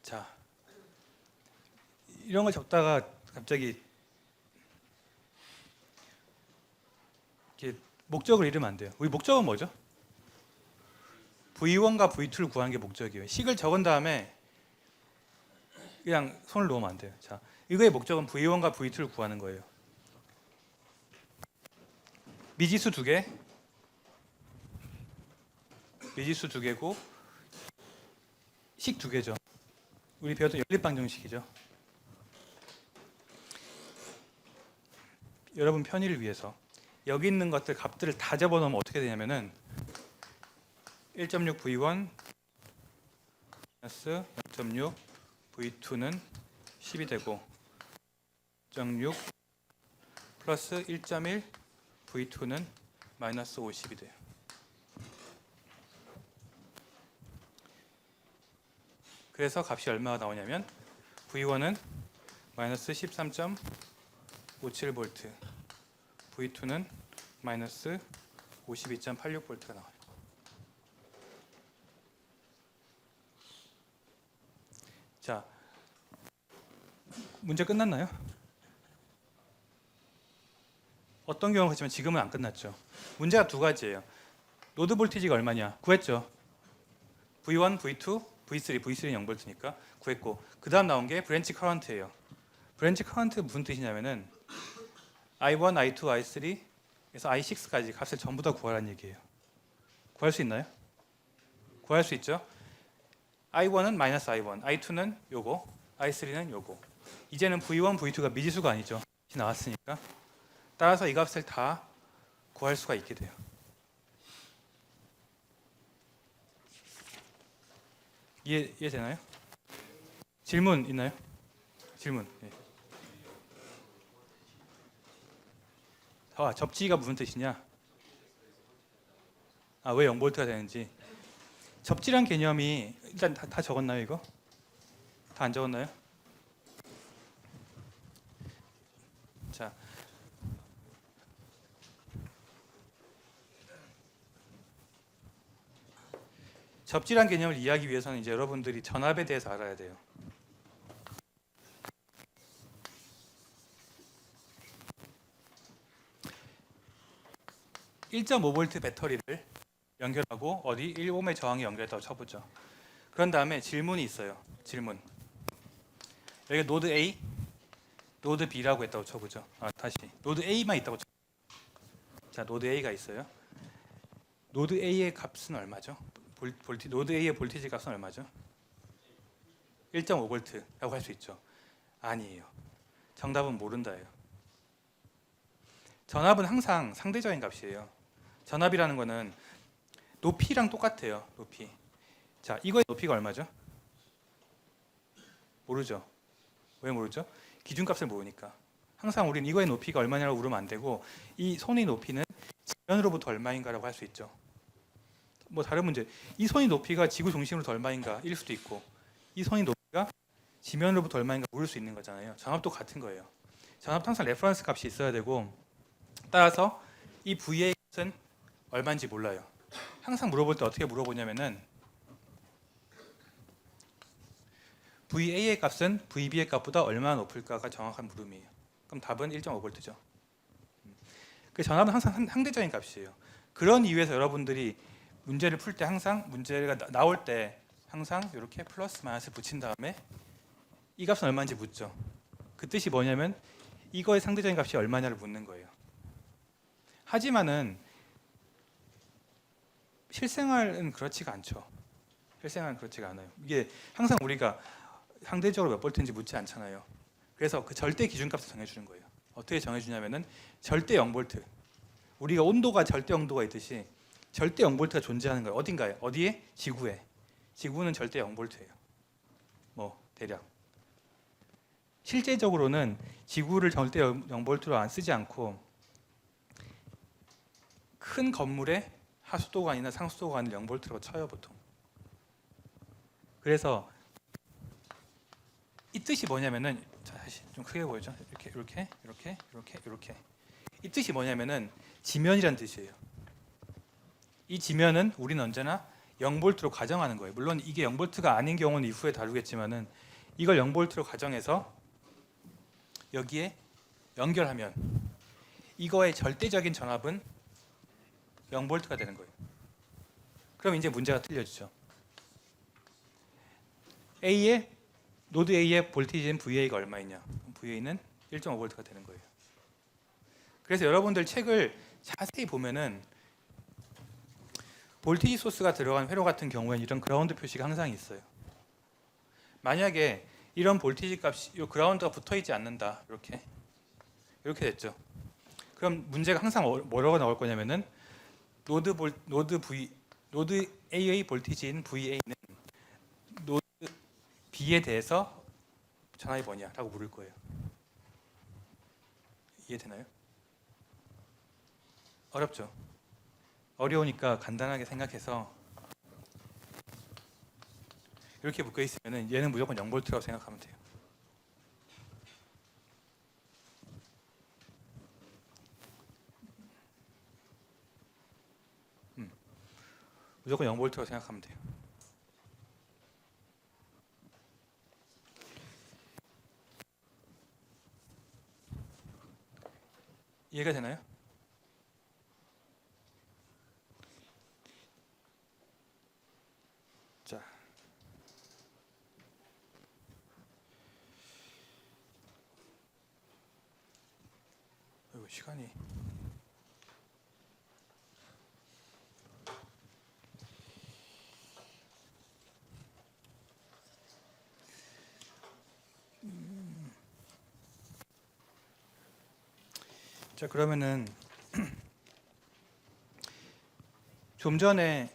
자, 이런 걸 적다가 갑자기 이렇게 목적을 잃으면 안 돼요. 우리 목적은 뭐죠? V1과 V2를 구하는 게 목적이에요. 식을 적은 다음에 그냥 손을 놓으면 안 돼요. 자, 이거의 목적은 V1과 V2를 구하는 거예요. 미지수 두 개, 미지수 두 개고 식 두 개죠. 우리 배웠던 연립방정식이죠. 여러분 편의를 위해서 여기 있는 것들 값들을 다 집어넣으면 어떻게 되냐면은 1.6 V1 마이너스 0.6 V2는 10이 되고 0.6 플러스 1.1 V2는 마이너스 50이 돼요. 그래서 값이 얼마가 나오냐면 V1은 마이너스 13.57V, V2는 마이너스 52.86V가 나와요. 자, 문제 끝났나요? 어떤 경우 그렇지만 지금은 안 끝났죠. 문제가 두 가지예요. 노드 볼티지가 얼마냐 구했죠. V1, V2, V3, V3는 0V니까 구했고 그 다음 나온 게 브랜치 커런트예요. 브랜치 커런트 무슨 뜻이냐면은 I1, I2, I3에서 I6까지 값을 전부 다 구하라는 얘기예요. 구할 수 있나요? 구할 수 있죠. I1은 마이너스 I1, I2는 요거, I3는 요거. 이제는 V1, V2가 미지수가 아니죠. 나왔으니까. 따라서 이 값을 다 구할 수가 있게 돼요. 이해되나요? 질문 있나요? 질문. 네. 접지가 무슨 뜻이냐? 왜 0V가 되는지. 접지란 개념이 일단 다 적었나요 이거? 다 안 적었나요? 자, 접지란 개념을 이해하기 위해서는 이제 여러분들이 전압에 대해서 알아야 돼요. (1.5V) 배터리를 연결하고 어디 1옴의 저항에 연결했다고 쳐보죠. 그런 다음에 질문이 있어요. 질문. 여기 노드 A, 노드 B라고 했다고 쳐보죠. 다시 노드 A만 있다고 쳐. 자, 노드 A가 있어요. 노드 A의 값은 얼마죠? 노드 A의 볼티지 값은 얼마죠? 1.5V라고 할 수 있죠. 아니에요. 정답은 모른다예요. 전압은 항상 상대적인 값이에요. 전압이라는 거는 높이랑 똑같아요. 높이. 자, 이거의 높이가 얼마죠? 모르죠. 왜 모르죠? 기준값을 모르니까. 항상 우리는 이거의 높이가 얼마냐고 물으면 안 되고 이 손의 높이는 지면으로부터 얼마인가라고 할 수 있죠. 뭐 다른 문제. 이 손의 높이가 지구 중심으로부터 얼마인가 일 수도 있고 이 손의 높이가 지면으로부터 얼마인가 물을 수 있는 거잖아요. 전압도 같은 거예요. 전압도 항상 레퍼런스 값이 있어야 되고 따라서 이 V의 값은 얼마인지 몰라요. 항상 물어볼 때 어떻게 물어보냐면은 VA의 값은 VB의 값보다 얼마나 높을까가 정확한 물음이에요. 그럼 답은 1.5V죠. 그 전압은 항상 상대적인 값이에요. 그런 이유에서 여러분들이 문제를 풀 때 항상 문제가 나올 때 항상 이렇게 플러스 마이너스 붙인 다음에 이 값은 얼마인지 묻죠. 그 뜻이 뭐냐면 이거의 상대적인 값이 얼마냐를 묻는 거예요. 하지만은 실생활은 그렇지가 않죠. 실생활은 그렇지가 않아요. 이게 항상 우리가 상대적으로 몇 볼트인지 묻지 않잖아요. 그래서 그 절대 기준값을 정해주는 거예요. 어떻게 정해주냐면은 절대 0볼트. 우리가 온도가 절대 온도가 있듯이 절대 0볼트가 존재하는 거예요. 어딘가에? 어디에? 지구에. 지구는 절대 0볼트예요. 뭐 대략. 실제적으로는 지구를 절대 0볼트로 안 쓰지 않고 큰 건물의 하수도관이나 상수도관을 0볼트로 쳐요 보통. 그래서 이 뜻이 뭐냐면은 자, 다시 좀 크게 보이죠? 이렇게. 이 뜻이 뭐냐면은 지면이란 뜻이에요. 이 지면은 우리는 언제나 0볼트로 가정하는 거예요. 물론 이게 0볼트가 아닌 경우는 이후에 다루겠지만은 이걸 0볼트로 가정해서 여기에 연결하면 이거의 절대적인 전압은 0볼트가 되는 거예요. 그럼 이제 문제가 틀려지죠. 노드 A의 볼티지는 VA가 얼마이냐? VA는 1.5V가 되는 거예요. 그래서 여러분들 책을 자세히 보면은 볼티지 소스가 들어간 회로 같은 경우에는 이런 그라운드 표시가 항상 있어요. 만약에 이런 볼티지 값이 이 그라운드가 붙어 있지 않는다. 이렇게 됐죠. 그럼 문제가 항상 뭐라고 나올 거냐면은 노드 A의 볼티지인 VA는 노드 B에 대해서 전압이 뭐냐라고 물을 거예요. 이해되나요? 어렵죠? 어려우니까 간단하게 생각해서 이렇게 묶여 있으면 얘는 무조건 0볼트라고 생각하면 돼요. 무조건 0볼트라고 생각하면 돼요. 이해가 되나요? 자, 시간이 자, 그러면은 좀 전에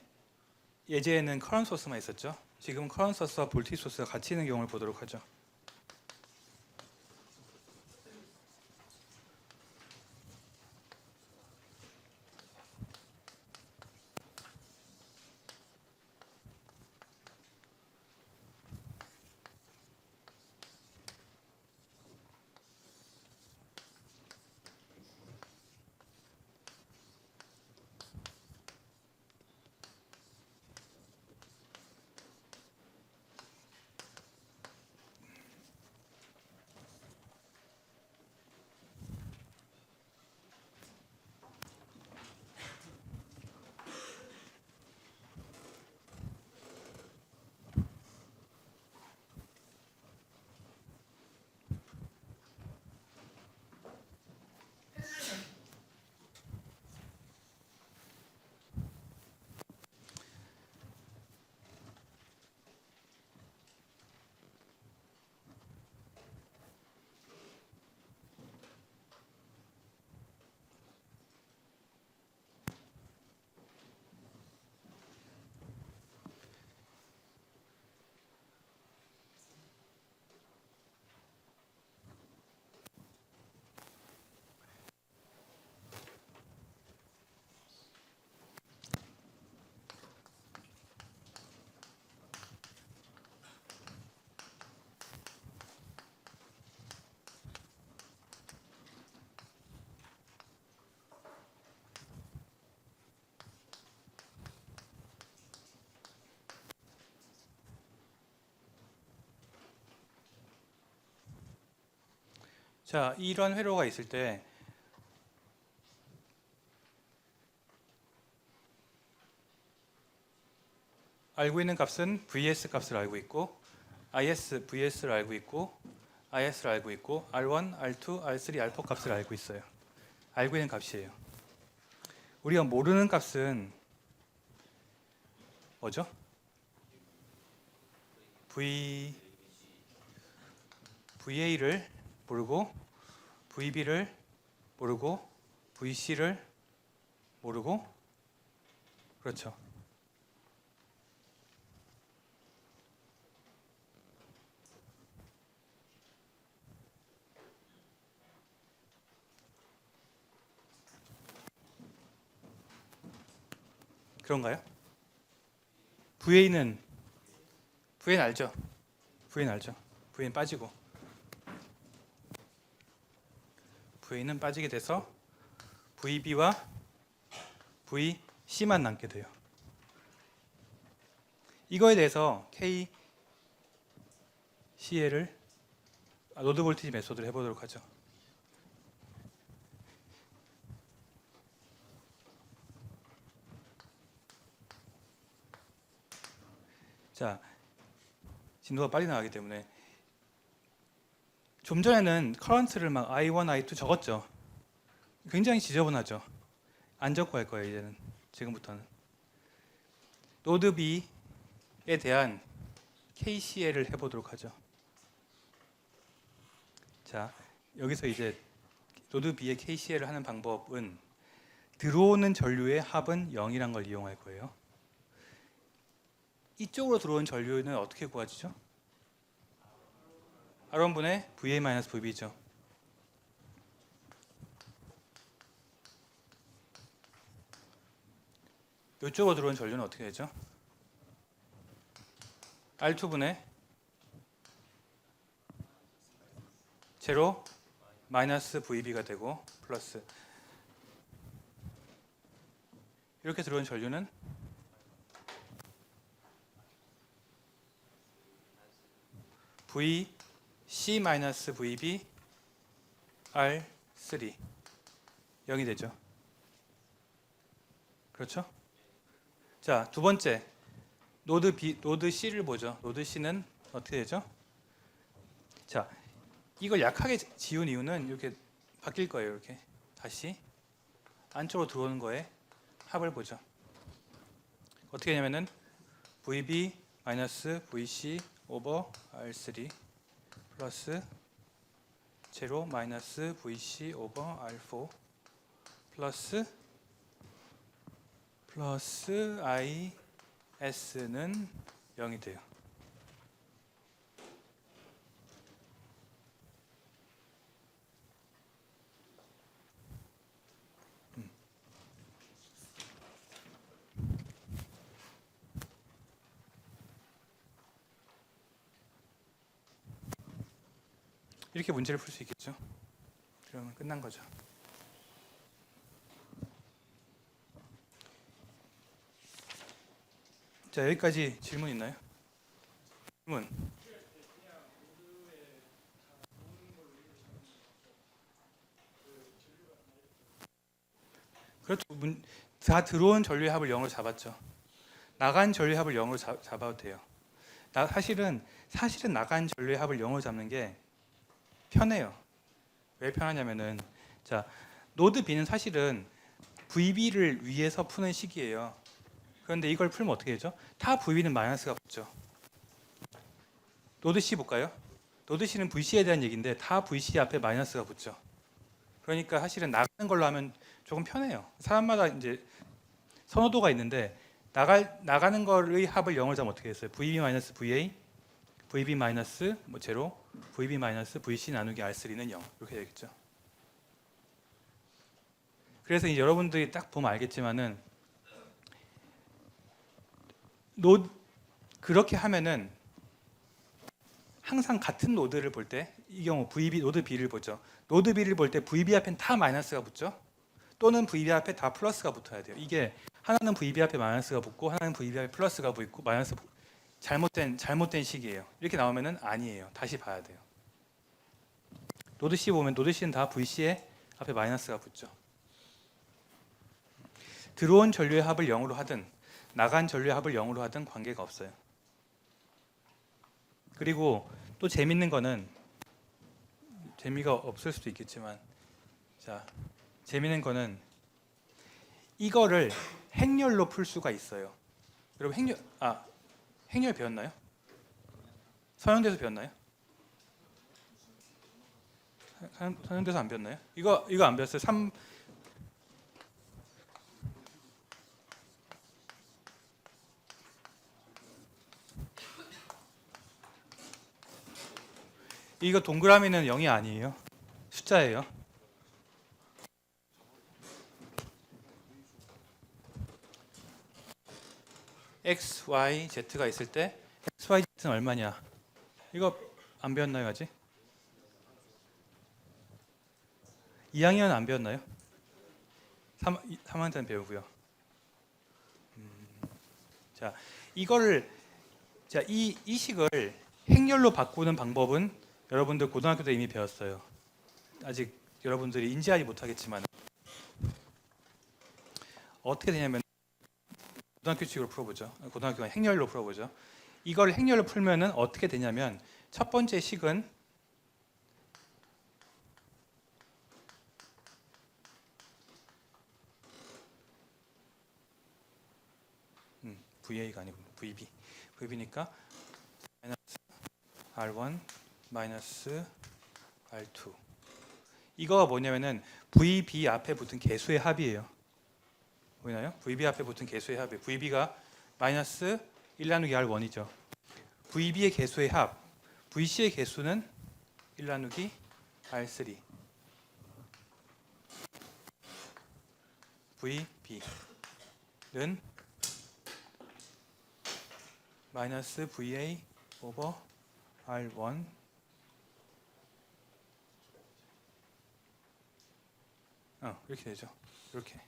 예제에는 커런트 소스만 있었죠. 지금 커런트 소스와 볼티지 소스가 같이 있는 경우를 보도록 하죠. 자, 이런 회로가 있을 때 알고 있는 값은 vs 값을 알고 있고 is vs를 알고 있고 is를 알고 있고 r1, r2, r3, r4 값을 알고 있어요. 알고 있는 값이에요. 우리가 모르는 값은 뭐죠? VA를 모르고 VB를 모르고 VC를 모르고 그렇죠. 그런가요? VA는 알죠? VA는 알죠? VA는 빠지고 VA는 빠지게 돼서 VB와 VC만 남게 돼요. 이거에 대해서 KCL을 노드 볼티지 메소드를 해보도록 하죠. 자, 진도가 빨리 나가기 때문에 좀 전에는 커런트를 막 I1, I2 적었죠. 굉장히 지저분하죠. 안 적고 할 거예요. 이제는 지금부터는 노드 B에 대한 KCL을 해보도록 하죠. 자, 여기서 이제 노드 B의 KCL을 하는 방법은 들어오는 전류의 합은 0이란 걸 이용할 거예요. 이쪽으로 들어온 전류는 어떻게 구하지죠? R1분의 VA-VB죠. 이쪽으로 들어온 전류는 어떻게 되죠? R2분의 제로 마이너스 VB가 되고 플러스 이렇게 들어온 전류는 VC-VB R3 0이 되죠. 그렇죠? 자, 두 번째 노드 C를 보죠. 노드 C는 어떻게 되죠? 자, 이걸 약하게 지운 이유는 이렇게 바뀔 거예요. 이렇게 다시 안쪽으로 들어오는 거에 합을 보죠. 어떻게 하냐면은 VB-VC 오버 R3 플러스 제로 마이너스 VC 오버 R4 플러스 IS는 0이 돼요. 이렇게 문제를 풀 수 있겠죠? 그러면 끝난 거죠. 자, 여기까지 질문 있나요? 질문. 그렇죠. 다 들어온 전류의 합을 0으로 잡았죠. 나간 전류의 합을 0으로 잡아도 돼요. 사실은 나간 전류의 합을 0으로 잡는 게 편해요. 왜 편하냐면은 자, 노드 B는 사실은 VB를 위해서 푸는 식이에요. 그런데 이걸 풀면 어떻게 되죠? 타 VB는 마이너스가 붙죠. 노드 C 볼까요? 노드 C는 VC에 대한 얘기인데 타 VC 앞에 마이너스가 붙죠. 그러니까 사실은 나가는 걸로 하면 조금 편해요. 사람마다 이제 선호도가 있는데 나가는 거의 합을 0을 잡으면 어떻게 했어요? VB-VA, VB- 제로, VB-VC 나누기 R3는 0 이렇게 되겠죠. 그래서 이제 여러분들이 딱 보면 알겠지만은 그렇게 하면은 항상 같은 노드를 볼 때 이 경우 노드 B를 보죠. 노드 B를 볼 때 VB 앞엔 다 마이너스가 붙죠. 또는 VB 앞에 다 플러스가 붙어야 돼요. 이게 하나는 VB 앞에 마이너스가 붙고 하나는 VB 앞에 플러스가 붙고 마이너스 잘못된 식이에요. 이렇게 나오면은 아니에요. 다시 봐야 돼요. 노드 C 보면 노드 C는 다 VC에 앞에 마이너스가 붙죠. 들어온 전류의 합을 0으로 하든 나간 전류의 합을 0으로 하든 관계가 없어요. 그리고 또 재밌는 거는, 재미가 없을 수도 있겠지만, 자, 재밌는 거는 이거를 행렬로 풀 수가 있어요. 여러분 행렬 배웠나요? 서영대에서 배웠나요? 서영대에서 안 배웠나요? 이거 안 배웠어요? 이거 동그라미는 0이 아니에요. 숫자예요. x, y, z가 있을 때 x, y, z는 얼마냐? 이거 안 배웠나요 아직? 2학년 안 배웠나요? 3학년 때는 배우고요. 자, 이거를 이 식을 행렬로 바꾸는 방법은 여러분들 고등학교 때 이미 배웠어요. 아직 여러분들이 인지하지 못하겠지만 어떻게 되냐면 고등학교 식으로 풀어보죠. 고등학교가 행렬로 풀어보죠. 이걸 행렬로 풀면은 어떻게 되냐면 첫 번째 식은 VA가 아니고 VB. VB니까 마이너스 R1 마이너스 R2. 이거가 뭐냐면은 VB 앞에 붙은 개수의 합이에요. 보이나요? VB 앞에 붙은 개수의 합이에요. VB가 마이너스 1 나누기 R1이죠. VB의 개수의 합, VC의 개수는 1 나누기 R3. VB는 마이너스 VA 오버 R1 이렇게 되죠. 이렇게.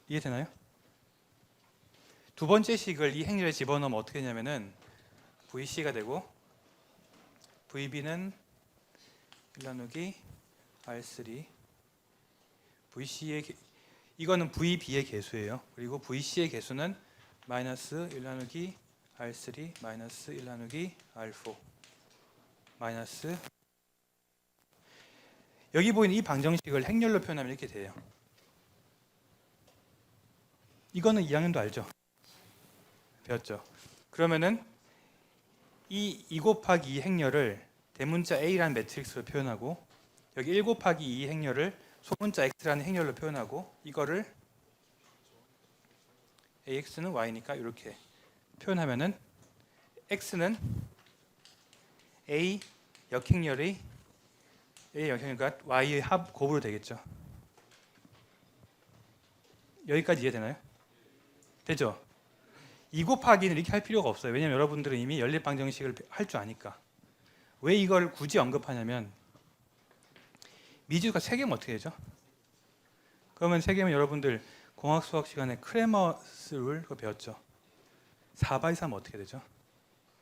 이해되나요? 두 번째 식을 이 행렬에 집어넣으면 어떻게 되냐면은 VC가 되고 VB는 1 나누기 R3 VC의 이거는 VB의 개수예요. 그리고 VC의 개수는 마이너스 1 나누기 R3 마이너스 1 나누기 R4 마이너스 여기 보이는 이 방정식을 행렬로 표현하면 이렇게 돼요. 이거는 2학년도 알죠? 배웠죠? 그러면은 이 2 곱하기 2 행렬을 대문자 A라는 매트릭스로 표현하고 여기 1 곱하기 2 행렬을 소문자 X라는 행렬로 표현하고 이거를 AX는 Y니까 이렇게 표현하면은 X는 A 역행렬의 A 역행렬과 Y의 합 곱으로 되겠죠. 여기까지 이해되나요? 되죠? 2 곱하기는 이렇게 할 필요가 없어요. 왜냐하면 여러분들은 이미 연립방정식을 할 줄 아니까. 왜 이걸 굳이 언급하냐면 미지수가 3개면 어떻게 되죠? 그러면 3개면 여러분들 공학 수학 시간에 크레머스 룰 그거 배웠죠? 4바 이상은 어떻게 되죠?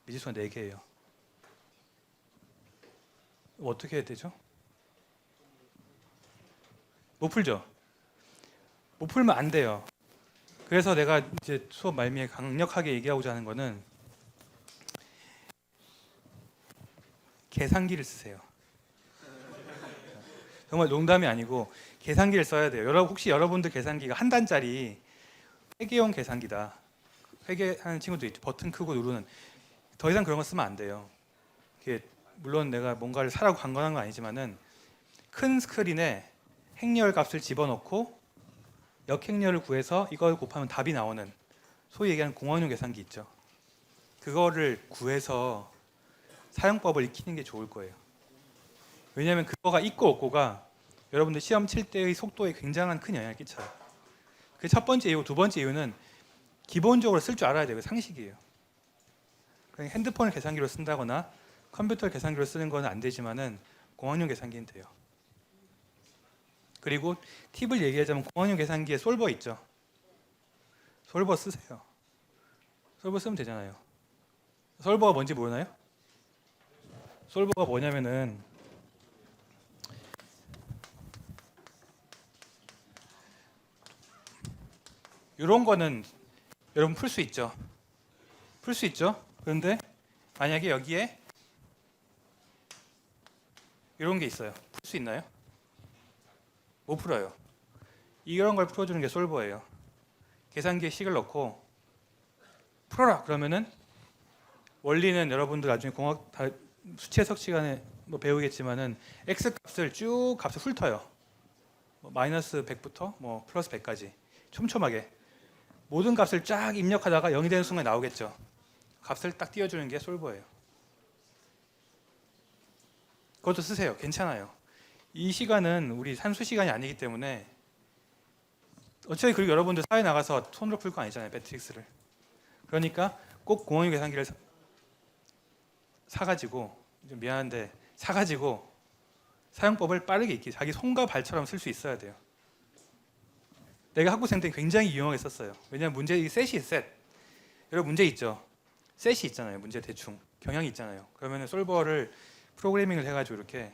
미지수가 4개예요. 어떻게 해야 되죠? 못 풀죠? 못 풀면 안 돼요. 그래서 내가 이제 수업 말미에 강력하게 얘기하고자 하는 거는 계산기를 쓰세요. 정말 농담이 아니고 계산기를 써야 돼요. 혹시 여러분들 계산기가 한 단짜리 회계용 계산기다. 회계하는 친구도 있죠. 버튼 크고 누르는. 더 이상 그런 거 쓰면 안 돼요. 물론 내가 뭔가를 사라고 강권한 건 아니지만은 큰 스크린에 행렬 값을 집어넣고 역행렬을 구해서 이걸 곱하면 답이 나오는 소위 얘기하는 공학용 계산기 있죠. 그거를 구해서 사용법을 익히는 게 좋을 거예요. 왜냐하면 그거가 있고 없고가 여러분들 시험 칠 때의 속도에 굉장한 큰 영향을 끼쳐요. 그 첫 번째 이유, 두 번째 이유는 기본적으로 쓸 줄 알아야 돼요. 상식이에요. 그냥 핸드폰을 계산기로 쓴다거나 컴퓨터를 계산기로 쓰는 건 안 되지만은 공학용 계산기는 돼요. 그리고 팁을 얘기하자면 공학용 계산기에 솔버 있죠. 솔버 쓰세요. 솔버 쓰면 되잖아요. 솔버가 뭔지 모르나요? 솔버가 뭐냐면은 이런 거는 여러분 풀 수 있죠. 풀 수 있죠. 그런데 만약에 여기에 이런 게 있어요. 풀 수 있나요? 못 풀어요. 이런 걸 풀어주는 게 솔버예요. 계산기에 식을 넣고 풀어라 그러면은 원리는 여러분들 나중에 공학 수치 해석 시간에 뭐 배우겠지만은 x 값을 쭉 값을 훑어요. 뭐 마이너스 100부터 뭐 플러스 100까지 촘촘하게 모든 값을 쫙 입력하다가 0이 되는 순간 나오겠죠. 값을 딱 띄워주는 게 솔버예요. 그것도 쓰세요. 괜찮아요. 이 시간은 우리 산수 시간이 아니기 때문에 어차피 그리고 여러분들 사회 나가서 손으로 풀 거 아니잖아요. 매트릭스를. 그러니까 꼭 공원유 계산기를 사가지고 좀 미안한데 사가지고 사용법을 빠르게 익히 자기 손과 발처럼 쓸 수 있어야 돼요. 내가 학부생 때 굉장히 유용하게 썼어요. 왜냐하면 문제 이 셋이 셋. 여러분 문제 있죠. 셋이 있잖아요. 문제 대충 경향이 있잖아요. 그러면 솔버를 프로그래밍을 해가지고 이렇게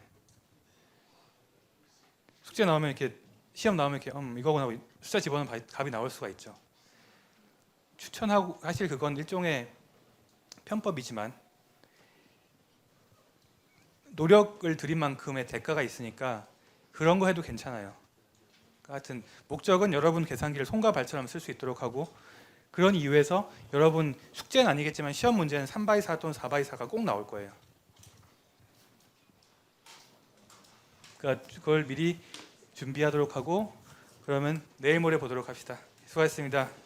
숙제 나오면 이렇게 시험 나오면 이렇게 이거구나 숫자 집어넣으면 값이 나올 수가 있죠. 추천하고 사실 그건 일종의 편법이지만 노력을 들인 만큼의 대가가 있으니까 그런 거 해도 괜찮아요. 하여튼 목적은 여러분 계산기를 손과 발처럼 쓸 수 있도록 하고 그런 이유에서 여러분 숙제는 아니겠지만 시험 문제는 3x4 또는 4x4가 꼭 나올 거예요. 그러니까 그걸 미리 준비하도록 하고 그러면 내일 모레 보도록 합시다. 수고하셨습니다.